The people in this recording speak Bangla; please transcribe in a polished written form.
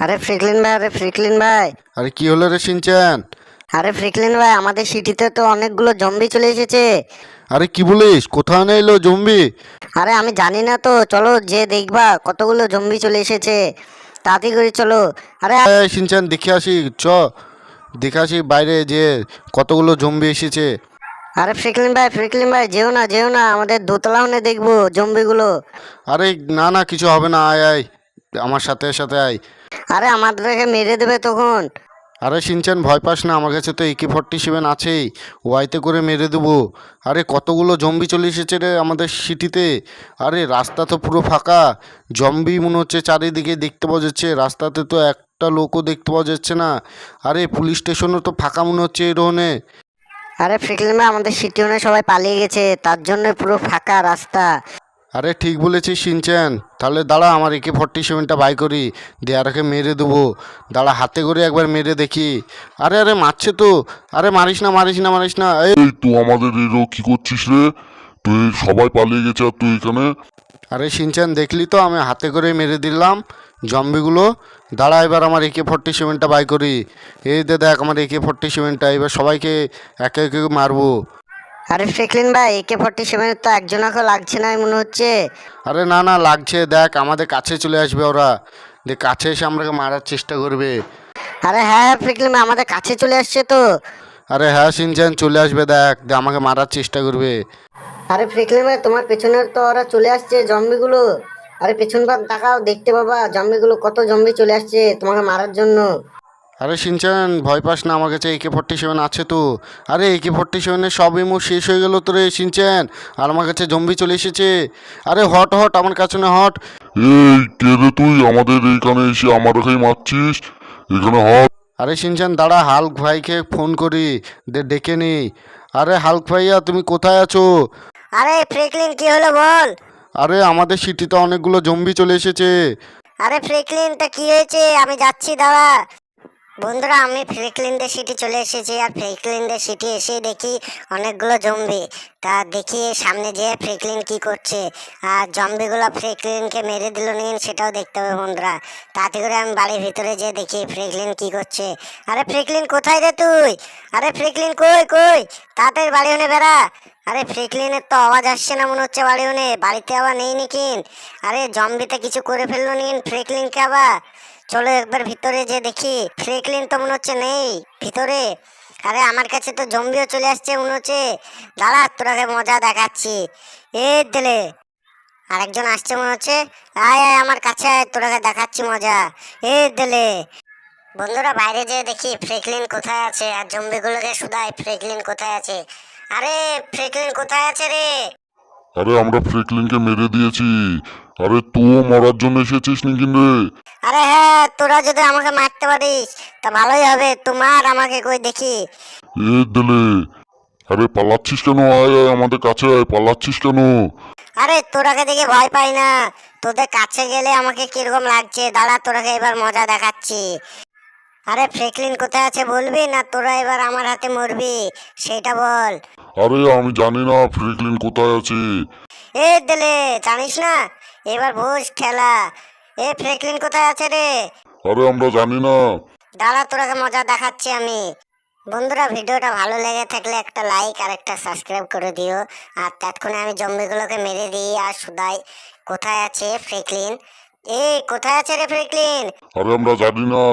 আরে ফ্রিকলিন ভাই, আরে ফ্রিকলিন ভাই। আরে কি হলো রে শিনচ্যান? আরে ফ্রিকলিন ভাই, আমাদের সিটিতে তো অনেকগুলো জম্বি চলে এসেছে। আরে কি বলিস, কোথায় না এলো জম্বি? আরে আমি জানি না তো, চলো যে দেখবা কতগুলো জম্বি চলে এসেছে। তাড়াতাড়ি করে চলো। আরে শিনচ্যান দেখে আসি, চ দেখে আসি বাইরে যে কতগুলো জম্বি এসেছে। আরে ফ্রিকলিন ভাই, ফ্রিকলিন ভাই, যেও না যেও না, আমাদের দোতলা হনে দেখবো জম্বিগুলো। আরে না না, কিছু হবে না, আয় আয় আমার সাথে সাথে আয়। আরে আমাদেরকে মেরে দেবে তখন। আরে শিনচ্যান ভয় পাস না, আমার কাছে তো AK-47 আছেই, ওয়াইতে করে মেরে দেবো। আরে কতগুলো জম্বি চলে এসেছে রে আমাদের সিটিতে। আরে রাস্তা তো পুরো ফাঁকা, জম্বি মনে হচ্ছে চারিদিকে দেখতে পাওয়া যাচ্ছে, রাস্তাতে তো একটা লোকও দেখতে পাওয়া যাচ্ছে না। আরে পুলিশ স্টেশনও তো ফাঁকা মনে হচ্ছে এই ধরনে। আরে ফ্রিকলিন ভাই, আমাদের সিটি হনে সবাই পালিয়ে গেছে, তার জন্য পুরো ফাঁকা রাস্তা। আরে ঠিক বলেছিস শিনচ্যান, তাহলে দাঁড়া আমার AK-47টা বাই করি, দিয়ে আরকে মেরে দেবো। দাঁড়া হাতে করে একবার মেরে দেখি। আরে আরে মারছে তো। আরে মারিস না মারিস না মারিস না, এই। এই তুই আমাদের এরও কি করছিস রে? তুই সবাই পালিয়ে গেছে আর তুই এখানে? আরে শিনচ্যান দেখলি তো, আমি হাতে করে মেরে দিলাম জম্বিগুলো। দাঁড়া এবার আমার AK-47টা বাই করি। এই দে দেখ আমার AK-47টা, এবার সবাইকে একে একে মারবো। আরে ফ্রিকলিন ভাই, AK-47 তো একজনকে লাগছে না মনে হচ্ছে। আরে না না লাগছে, দেখ আমাদের কাছে চলে আসবে ওরা, দেখ কাছে এসে আমাকে মারার চেষ্টা করবে। আরে হ্যাঁ হ্যাঁ ফ্রিকলিন ভাই, আমাদের কাছে চলে আসছে তো। আরে হ্যাঁ শিনচ্যান চলে আসবে, দেখ দে আমাকে মারার চেষ্টা করবে। আরে ফ্রিকলিন ভাই, তোমার পেছনের তো ওরা চলে আসছে জম্বিগুলো। আরে পেছন পাক তাকাও, দেখতে পাবা জম্বিগুলো, কত জম্বি চলে আসছে তোমাকে মারার জন্য। আরে শিনচ্যান ভয় পাস না, আমার কাছে AK-47 আছে তো। আরে AK-47-এর সব ইমো শেষ হয়ে গেল তো রে শিনচ্যান, আর আমার কাছে জম্বি চলে এসেছে। আরে হট হট আমার কাছে না হট। এই কে রে তুই আমাদের এইখানে এসে আমাদেরকেই মারছিস? এখানে হট। আরে শিনচ্যান দাঁড়া, হাল্ক ভাইকে ফোন করি, ডেকে নি। আরে হাল্ক ভাইয়া তুমি কোথায় আছো? আরে ফ্রিকলিন, কি হলো বল। আরে আমাদের সিটিতে অনেকগুলো জম্বি চলে এসেছে। আরে ফ্রিকলিন, তা কি হয়েছে, আমি যাচ্ছি, দাঁড়া। বন্ধুরা, আমি ফ্রিকলিনদের সিটি চলে এসেছি, আর ফ্রিকলিনদের সিটি এসে দেখি অনেকগুলো জম্বি। তা দেখি সামনে যেয়ে ফ্রিকলিন কি করছে, আর জম্বিগুলো ফ্রিকলিনকে মেরে দিল নিন সেটাও দেখতে হবে বন্ধুরা। তাতে করে আমি বাড়ির ভিতরে যেয়ে দেখি ফ্রিকলিন কি করছে। আরে ফ্রিকলিন কোথায় রে তুই? আরে ফ্রিকলিন কই কই, তাড়াতাড়ি বাড়ি হনে বেড়া। আরে ফ্রিকলিনের তো আওয়াজ আসছে না মনে হচ্ছে বাড়ি হনে, বাড়িতে আবার নেই নাকি? আরে জম্বিতে কিছু করে ফেললো নিন ফ্রিকলিনকে আবার। চলো একবার ভিতরে যে দেখি, ফ্রিকলিন তো মনে হচ্ছে নেই ভিতরে। আরে আমার কাছে তো জম্বিও চলে আসছে মনে হচ্ছে। দাঁড়া, তোরাকে মজা দেখাচ্ছি। এ দিলে আরেকজন আসছে মনে হচ্ছে। আয় আয় আমার কাছে আয়, তোরাকে দেখাচ্ছি মজা। এ দিলে বন্ধুরা, বাইরে যেয়ে দেখি ফ্রিকলিন কোথায় আছে, আর জম্বিগুলোকে শুধাই ফ্রিকলিন কোথায় আছে। আরে ফ্রিকলিন কোথায় আছে রে? আরে আমরা ফ্রেকলিনকে মেরে দিয়েছি। আরে তুইও মরার জন্য এসেছিস নাকি রে? আরে হ্যাঁ, তোরা যদি আমাকে মারতে পারিস তা ভালোই হবে, তোমার আমাকে কই দেখি। এ দিলে, আরে পালাচ্ছিস কেন? আয় আয় আমাদের কাছে আয়, পালাচ্ছিস কেন? আরে তোরাকে দেখে ভয় পাই না, তোদের কাছে গেলে আমাকে কিরকম লাগছে, দাঁড়া তোরাকে এবার মজা দেখাচ্ছি। আরে ফ্রেকলিন কোথায় আছে বলবি, না তোরা এবার আমার হাতে মরবি সেটা বল। আরে আমি জানি না ফ্রেকলিন কোথায় আছে। এ দিলে, জানিস না? এবার বোঝ খেলা। এ ফ্রেকলিন কোথায় আছে রে? আরে আমরা জানি না। দাঁড়া তোরাকে মজা দেখাচ্ছি আমি। বন্ধুরা, ভিডিওটা ভালো লেগে থাকলে একটা লাইক আর একটা সাবস্ক্রাইব করে দিও। আর ততক্ষণে আমি জম্বিগুলোকে মেরে দিই আর শুধাই কোথায় আছে ফ্রিকলিন। এই কোথায় আছে রে ফ্রিকলিন? আরে আমরা জানি না।